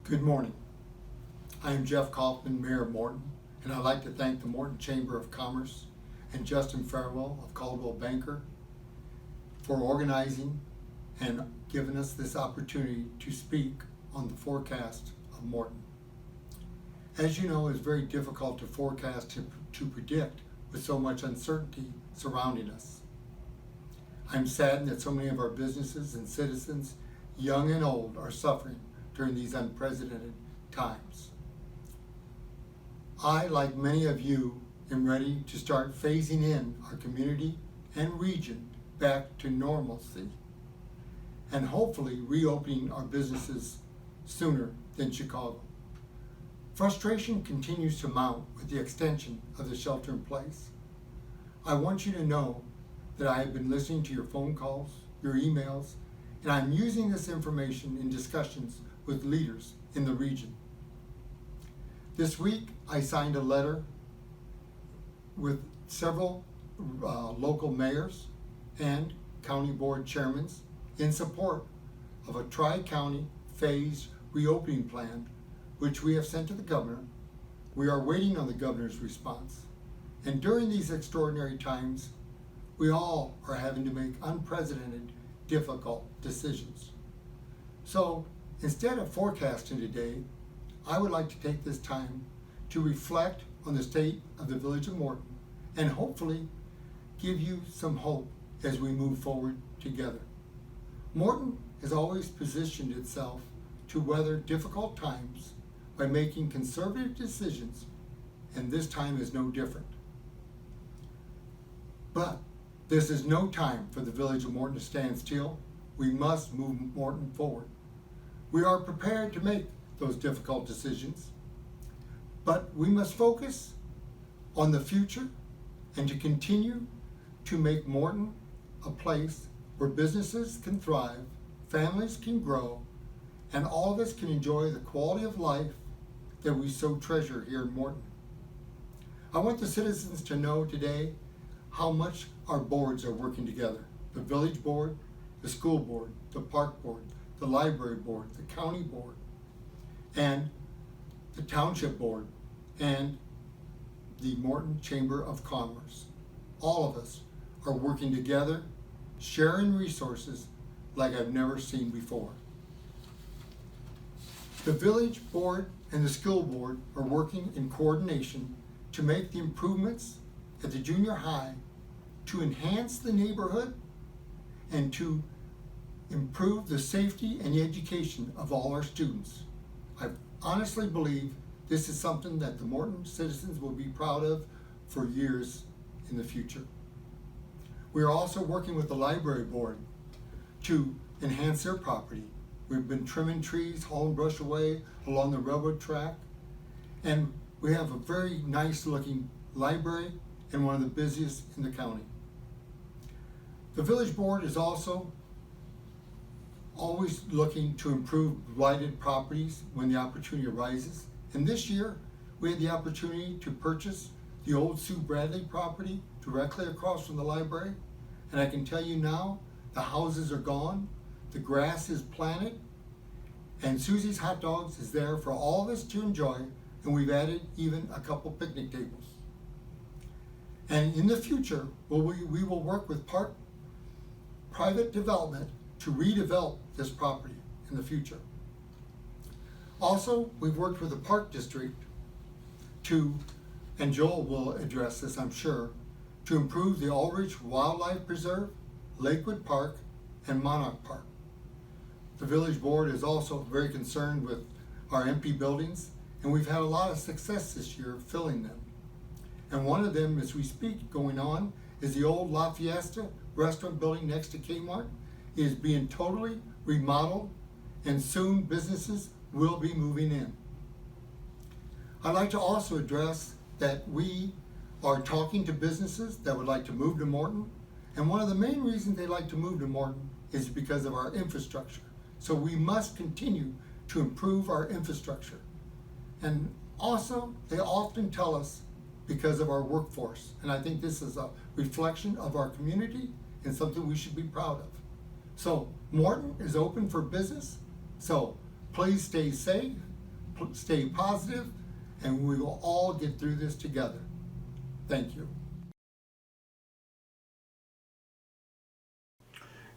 Good morning. I am Jeff Kaufman, Mayor of Morton, and I'd like to thank the Morton Chamber of Commerce and Justin Farwell of Caldwell Banker for organizing and giving us this opportunity to speak on the forecast of Morton. As you know, it's very difficult to forecast, to predict with so much uncertainty surrounding us. I'm saddened that so many of our businesses and citizens, young and old, are suffering during these unprecedented times. I, like many of you, am ready to start phasing in our community and region back to normalcy and hopefully reopening our businesses sooner than Chicago. Frustration continues to mount with the extension of the shelter in place. I want you to know that I have been listening to your phone calls, your emails, and I'm using this information in discussions with leaders in the region. This week, I signed a letter with several local mayors and county board chairmen in support of a tri-county phased reopening plan, which we have sent to the governor. We are waiting on the governor's response. And during these extraordinary times, we all are having to make unprecedented, difficult decisions. So instead of forecasting today, I would like to take this time to reflect on the state of the village of Morton and hopefully give you some hope as we move forward together. Morton has always positioned itself to weather difficult times by making conservative decisions, and this time is no different. But this is no time for the village of Morton to stand still. We must move Morton forward. We are prepared to make those difficult decisions, but we must focus on the future and to continue to make Morton a place where businesses can thrive, families can grow, and all of us can enjoy the quality of life that we so treasure here in Morton. I want the citizens to know today how much our boards are working together. The village board, the school board, the park board, the library board, the county board, and the township board, and the Morton Chamber of Commerce. All of us are working together, sharing resources like I've never seen before. The village board and the school board are working in coordination to make the improvements at the junior high to enhance the neighborhood and to improve the safety and the education of all our students. I honestly believe this is something that the Morton citizens will be proud of for years in the future. We are also working with the library board to enhance their property. We've been trimming trees, hauling brush away along the railroad track, and we have a very nice looking library and one of the busiest in the county. The village board is also always looking to improve blighted properties when the opportunity arises. And this year, we had the opportunity to purchase the old Sue Bradley property directly across from the library. And I can tell you now, the houses are gone, the grass is planted, and Susie's Hot Dogs is there for all of us to enjoy, and we've added even a couple picnic tables. And in the future, we will work with private development to redevelop this property in the future. Also, we've worked with the Park District and Joel will address this, I'm sure, to improve the Ohlbrecht Wildlife Preserve, Lakewood Park, and Monarch Park. The village board is also very concerned with our empty buildings, and we've had a lot of success this year filling them. And one of them, as we speak, going on, is the old La Fiesta restaurant building next to Kmart. It is being totally remodeled, and soon businesses will be moving in. I'd like to also address that we are talking to businesses that would like to move to Morton, and one of the main reasons they like to move to Morton is because of our infrastructure. So we must continue to improve our infrastructure. And also, they often tell us because of our workforce, and I think this is a reflection of our community and something we should be proud of. So Morton is open for business, so please stay safe, stay positive, and we will all get through this together. Thank you.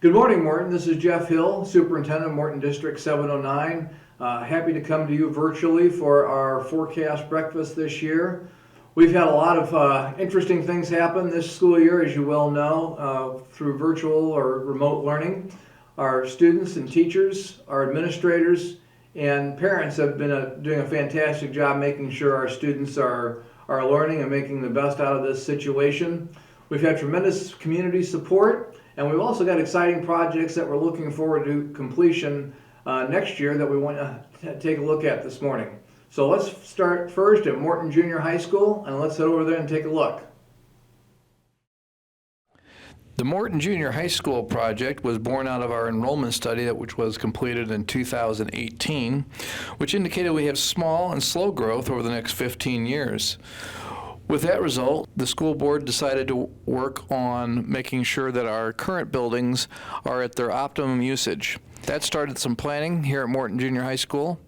Good morning, Morton. This is Jeff Hill, Superintendent, Morton District 709. Happy to come to you virtually for our forecast breakfast this year. We've had a lot of interesting things happen this school year, as you well know, through virtual or remote learning. Our students and teachers, our administrators, and parents have been doing a fantastic job making sure our students are learning and making the best out of this situation. We've had tremendous community support, and we've also got exciting projects that we're looking forward to completion next year that we want to take a look at this morning. So let's start first at Morton Junior High School, and let's head over there and take a look. The Morton Junior High School project was born out of our enrollment study which was completed in 2018, which indicated we have small and slow growth over the next 15 years. With that result, the school board decided to work on making sure that our current buildings are at their optimum usage. That started some planning here at Morton Junior High School,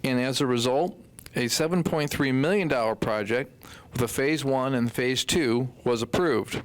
and as a result, a $7.3 million project with a Phase 1 and Phase 2 was approved.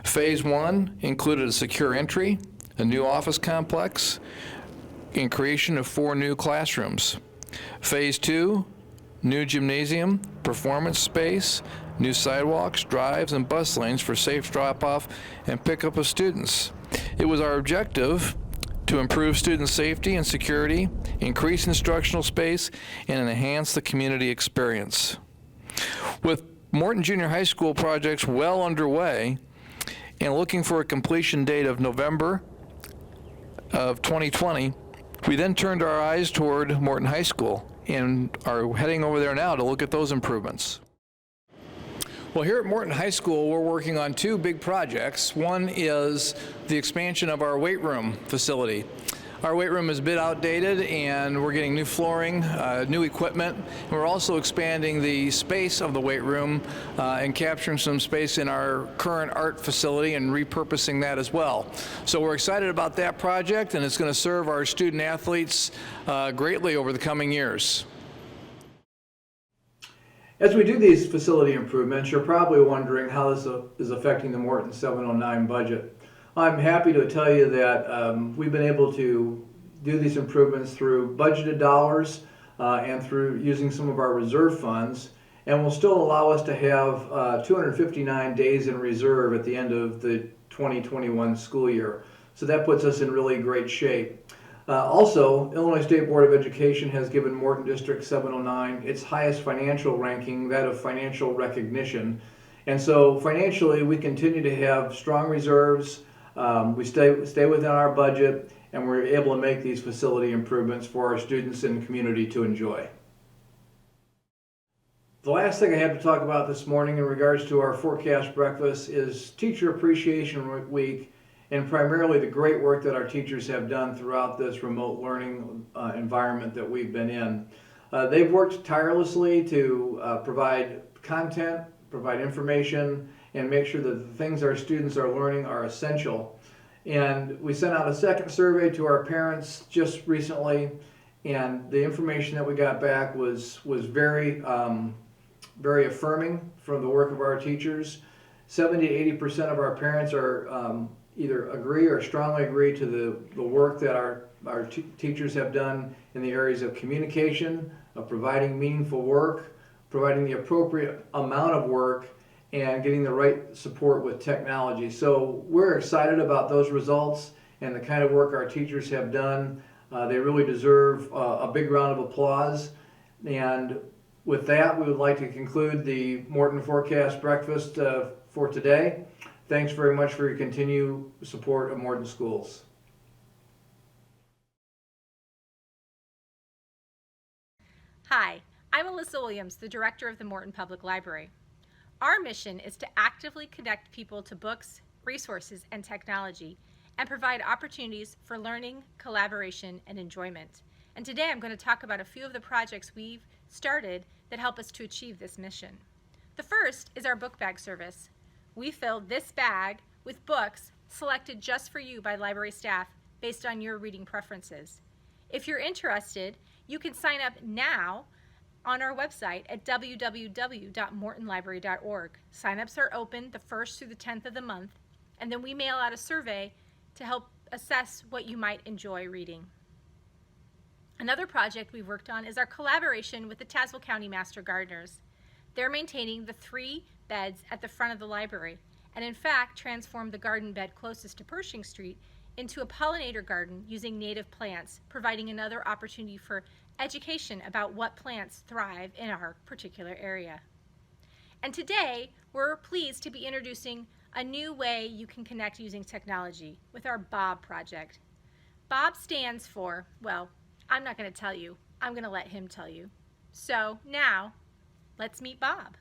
Phase 1 included a secure entry, a new office complex, and creation of 4 new classrooms. Phase 2, new gymnasium, performance space, new sidewalks, drives, and bus lanes for safe drop-off and pickup of students. It was our objective to improve student safety and security, increase instructional space, and enhance the community experience. With Morton Junior High School projects well underway and looking for a completion date of November of 2020, we then turned our eyes toward Morton High School and are heading over there now to look at those improvements. Well, here at Morton High School, we're working on 2 big projects. One is the expansion of our weight room facility. Our weight room is a bit outdated, and we're getting new flooring, new equipment. And we're also expanding the space of the weight room and capturing some space in our current art facility and repurposing that as well. So we're excited about that project, and it's going to serve our student athletes greatly over the coming years. As we do these facility improvements, you're probably wondering how this is affecting the Morton 709 budget. I'm happy to tell you that we've been able to do these improvements through budgeted dollars and through using some of our reserve funds, and will still allow us to have 259 days in reserve at the end of the 2021 school year. So that puts us in really great shape. Also, Illinois State Board of Education has given Morton District 709 its highest financial ranking, that of financial recognition. And so financially, we continue to have strong reserves. We stay within our budget, and we're able to make these facility improvements for our students and community to enjoy. The last thing I have to talk about this morning in regards to our forecast breakfast is Teacher Appreciation Week, and primarily the great work that our teachers have done throughout this remote learning environment that we've been in. They've worked tirelessly to provide content, provide information, and make sure that the things our students are learning are essential. And we sent out a second survey to our parents just recently, and the information that we got back was very affirming from the work of our teachers. 70 to 80% of our parents are either agree or strongly agree to the work that our teachers have done in the areas of communication, of providing meaningful work, providing the appropriate amount of work, and getting the right support with technology. So we're excited about those results and the kind of work our teachers have done. They really deserve a big round of applause. And with that, we would like to conclude the Morton Forecast Breakfast for today. Thanks very much for your continued support of Morton Schools. Hi, I'm Alissa Williams, the Director of the Morton Public Library. Our mission is to actively connect people to books, resources, and technology, and provide opportunities for learning, collaboration, and enjoyment. And today I'm going to talk about a few of the projects we've started that help us to achieve this mission. The first is our book bag service. We filled this bag with books selected just for you by library staff based on your reading preferences. If you're interested, You can sign up now on our website at www.mortonlibrary.org. Sign-ups are open the 1st through the 10th of the month, and then we mail out a survey to help assess what you might enjoy reading. Another project we've worked on is our collaboration with the Tazewell County Master Gardeners. They're maintaining the 3 beds at the front of the library, and in fact transformed the garden bed closest to Pershing Street into a pollinator garden using native plants, providing another opportunity for education about what plants thrive in our particular area. And today, we're pleased to be introducing a new way you can connect using technology with our Bob project. Bob stands for, well, I'm not going to tell you. I'm going to let him tell you. So now, let's meet Bob.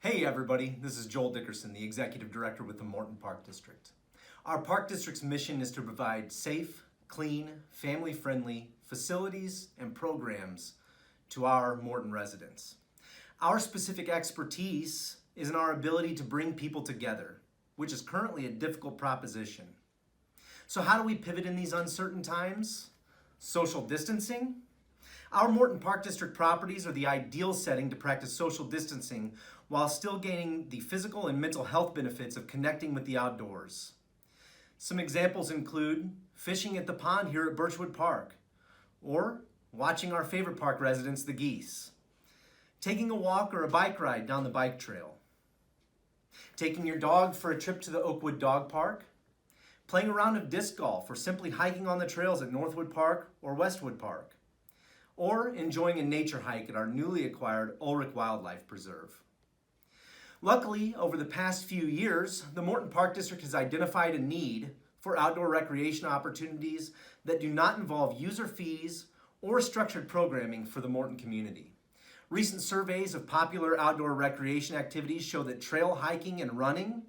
Hey everybody, this is Joel Dickerson, the Executive Director with the Morton Park District. Our Park District's mission is to provide safe, clean, family-friendly facilities and programs to our Morton residents. Our specific expertise is in our ability to bring people together, which is currently a difficult proposition. So how do we pivot in these uncertain times? Social distancing? Our Morton Park District properties are the ideal setting to practice social distancing while still gaining the physical and mental health benefits of connecting with the outdoors. Some examples include fishing at the pond here at Birchwood Park, or watching our favorite park residents, the geese, taking a walk or a bike ride down the bike trail, taking your dog for a trip to the Oakwood Dog Park, playing a round of disc golf, or simply hiking on the trails at Northwood Park or Westwood Park, or enjoying a nature hike at our newly acquired Ohlbrecht Wildlife Preserve. Luckily, over the past few years, the Morton Park District has identified a need for outdoor recreation opportunities that do not involve user fees or structured programming for the Morton community. Recent surveys of popular outdoor recreation activities show that trail hiking and running,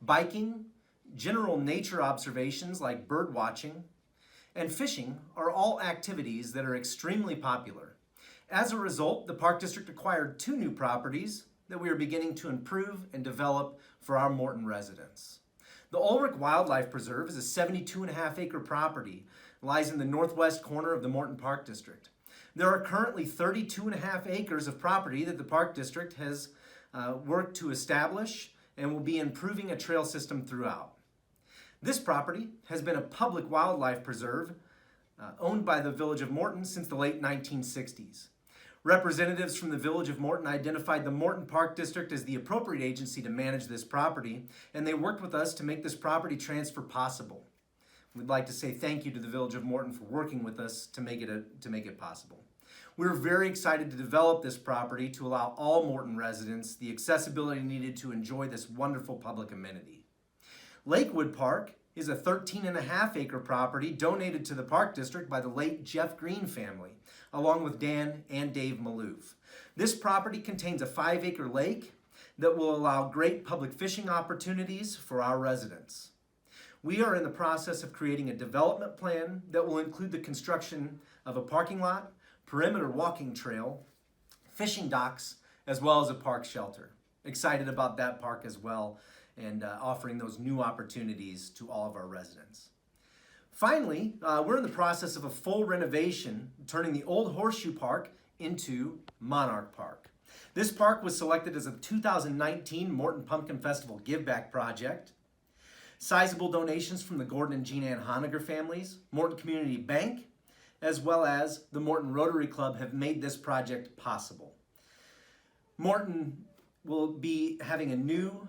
biking, general nature observations like bird watching, and fishing are all activities that are extremely popular. As a result, the Park District acquired 2 new properties that we are beginning to improve and develop for our Morton residents. The Ohlbrecht Wildlife Preserve is a 72.5-acre property, lies in the northwest corner of the Morton Park District. There are currently 32.5 acres of property that the Park District has worked to establish and will be improving a trail system throughout. This property has been a public wildlife preserve owned by the Village of Morton since the late 1960s. Representatives from the Village of Morton identified the Morton Park District as the appropriate agency to manage this property, and they worked with us to make this property transfer possible. We'd like to say thank you to the Village of Morton for working with us to make it possible. We're very excited to develop this property to allow all Morton residents the accessibility needed to enjoy this wonderful public amenity. Lakewood Park is a 13.5-acre property donated to the Park District by the late Jeff Green family, along with Dan and Dave Maloof. This property contains a 5-acre lake that will allow great public fishing opportunities for our residents. We are in the process of creating a development plan that will include the construction of a parking lot, perimeter walking trail, fishing docks, as well as a park shelter. Excited about that park as well, and offering those new opportunities to all of our residents. Finally, we're in the process of a full renovation, turning the old Horseshoe Park into Monarch Park. This park was selected as a 2019 Morton Pumpkin Festival Give Back project. Sizable donations from the Gordon and Jean Ann Honegger families, Morton Community Bank, as well as the Morton Rotary Club have made this project possible. Morton will be having a new,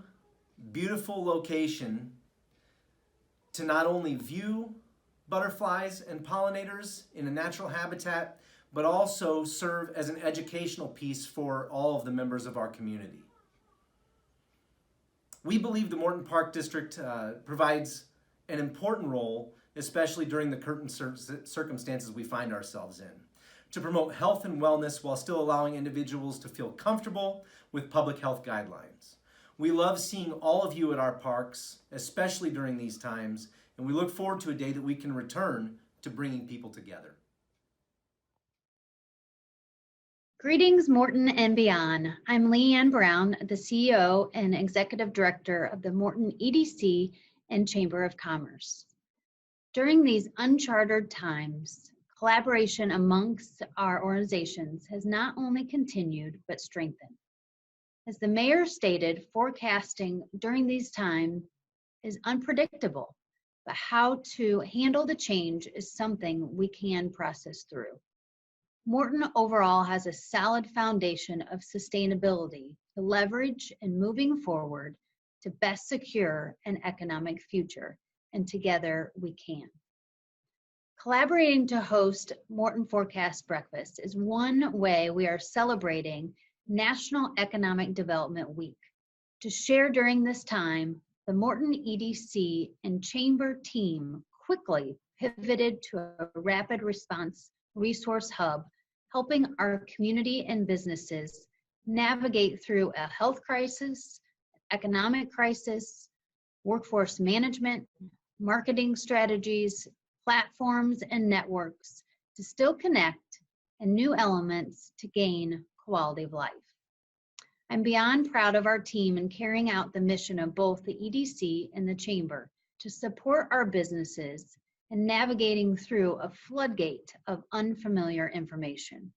beautiful location to not only view butterflies and pollinators in a natural habitat, but also serve as an educational piece for all of the members of our community. We believe the Morton Park District provides an important role, especially during the current circumstances we find ourselves in, to promote health and wellness while still allowing individuals to feel comfortable with public health guidelines. We love seeing all of you at our parks, especially during these times, and we look forward to a day that we can return to bringing people together. Greetings, Morton and beyond. I'm Leigh Brown, the CEO and Executive Director of the Morton EDC and Chamber of Commerce. During these uncharted times, collaboration amongst our organizations has not only continued, but strengthened. As the mayor stated, forecasting during these times is unpredictable, but how to handle the change is something we can process through. Morton overall has a solid foundation of sustainability to leverage and moving forward to best secure an economic future, and together we can. Collaborating to host Morton Forecast Breakfast is one way we are celebrating National Economic Development Week. To share during this time, the Morton EDC and Chamber team quickly pivoted to a rapid response resource hub, helping our community and businesses navigate through a health crisis, economic crisis, workforce management, marketing strategies, platforms, and networks to still connect, and new elements to gain quality of life. I'm beyond proud of our team in carrying out the mission of both the EDC and the Chamber to support our businesses and navigating through a floodgate of unfamiliar information.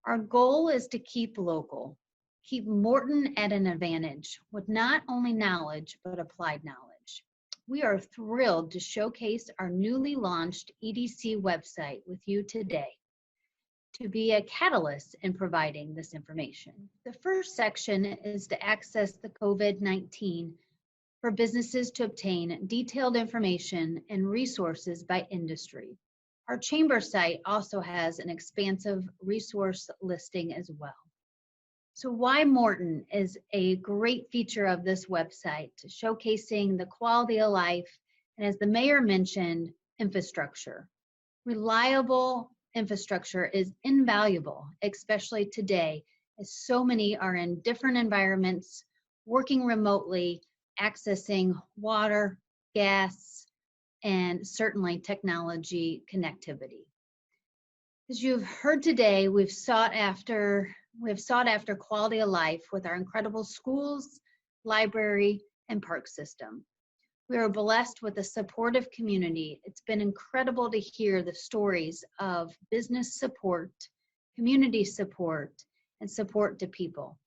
Our goal is to keep local, keep Morton at an advantage with not only knowledge, but applied knowledge. We are thrilled to showcase our newly launched EDC website with you today to be a catalyst in providing this information. The first section is to access the COVID-19 for businesses to obtain detailed information and resources by industry. Our Chamber site also has an expansive resource listing as well. So why Morton is a great feature of this website, showcasing the quality of life, and as the mayor mentioned, infrastructure. Reliable infrastructure is invaluable, especially today, as so many are in different environments, working remotely, accessing water, gas, and certainly technology connectivity. As you've heard today, we've sought after quality of life with our incredible schools, library, and park system. We are blessed with a supportive community. It's been incredible to hear the stories of business support, community support, and support to people.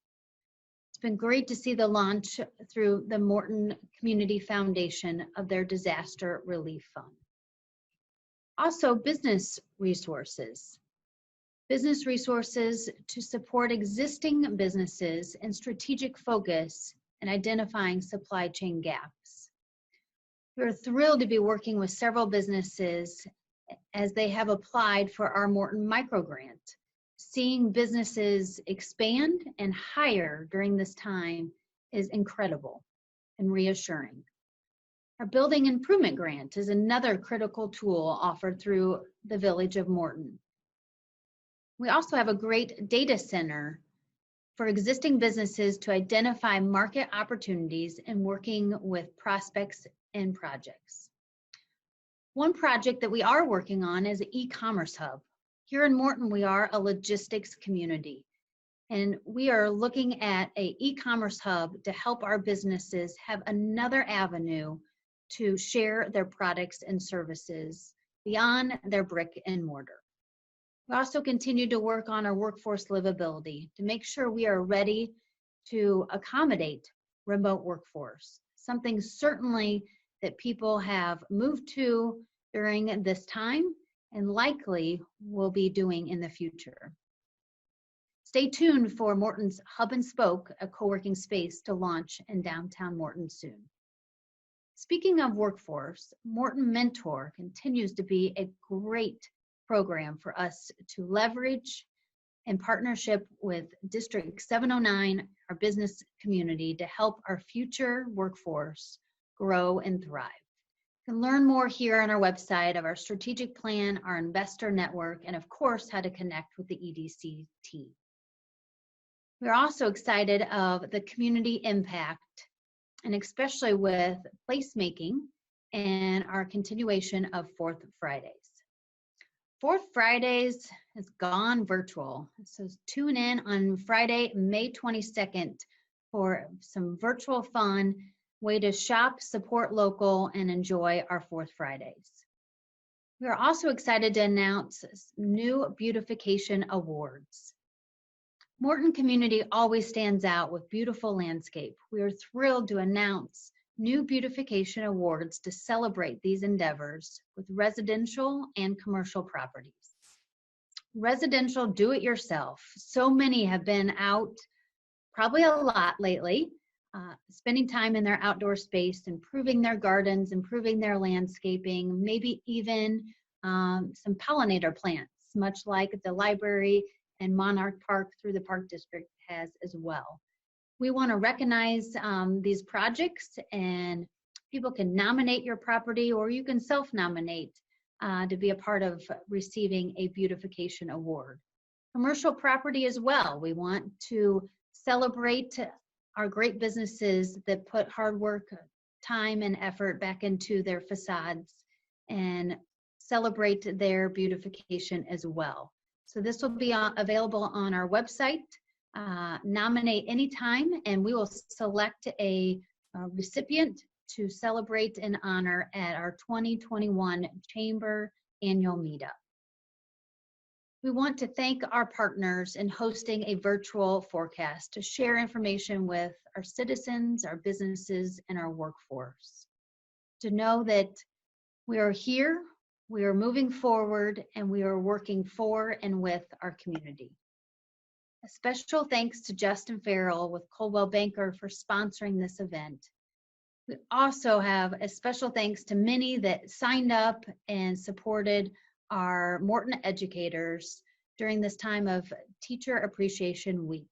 It's been great to see the launch through the Morton Community Foundation of their Disaster Relief Fund. Also, business resources. Business resources to support existing businesses and strategic focus in identifying supply chain gaps. We're thrilled to be working with several businesses as they have applied for our Morton microgrant. Seeing businesses expand and hire during this time is incredible and reassuring. Our Building Improvement Grant is another critical tool offered through the Village of Morton. We also have a great data center for existing businesses to identify market opportunities and working with prospects and projects. One project that we are working on is an Ecommerce Hub. Here in Morton, we are a logistics community, and we are looking at an e-commerce hub to help our businesses have another avenue to share their products and services beyond their brick and mortar. We also continue to work on our workforce livability to make sure we are ready to accommodate remote workforce, something certainly that people have moved to during this time and likely will be doing in the future. Stay tuned for Morton's Hub and Spoke, a co-working space to launch in downtown Morton soon. Speaking of workforce, Morton Mentor continues to be a great program for us to leverage in partnership with District 709, our business community, to help our future workforce grow and thrive. You can learn more here on our website of our strategic plan, our investor network, and of course, how to connect with the EDC team. We're also excited of the community impact, and especially with placemaking and our continuation of Fourth Fridays. Fourth Fridays has gone virtual, so tune in on Friday, May 22nd for some virtual fun, way to shop, support local, and enjoy our Fourth Fridays. We are also excited to announce new Beautification Awards. Morton community always stands out with beautiful landscape. We are thrilled to announce new Beautification Awards to celebrate these endeavors with residential and commercial properties. Residential do-it-yourself. So many have been out, probably a lot lately, spending time in their outdoor space, improving their gardens, improving their landscaping, maybe even some pollinator plants, much like the library and Monarch Park through the Park District has as well. We want to recognize these projects, and people can nominate your property, or you can self-nominate to be a part of receiving a beautification award. Commercial property as well. We want to celebrate our great businesses that put hard work, time, and effort back into their facades and celebrate their beautification as well. So this will be available on our website. Nominate anytime, and we will select a recipient to celebrate and honor at our 2021 Chamber Annual Meetup. We want to thank our partners in hosting a virtual forecast to share information with our citizens, our businesses, and our workforce. To know that we are here, we are moving forward, and we are working for and with our community. A special thanks to Justin Farrell with Coldwell Banker for sponsoring this event. We also have a special thanks to many that signed up and supported our Morton educators during this time of Teacher Appreciation Week.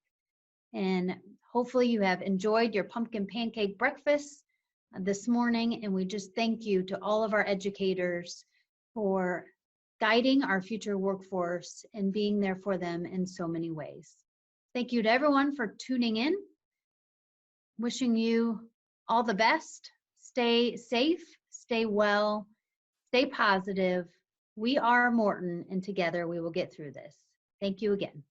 And hopefully you have enjoyed your pumpkin pancake breakfast this morning, and we just thank you to all of our educators for guiding our future workforce and being there for them in so many ways. Thank you to everyone for tuning in. Wishing you all the best. Stay safe, stay well, stay positive. We are Morton, and together we will get through this. Thank you again.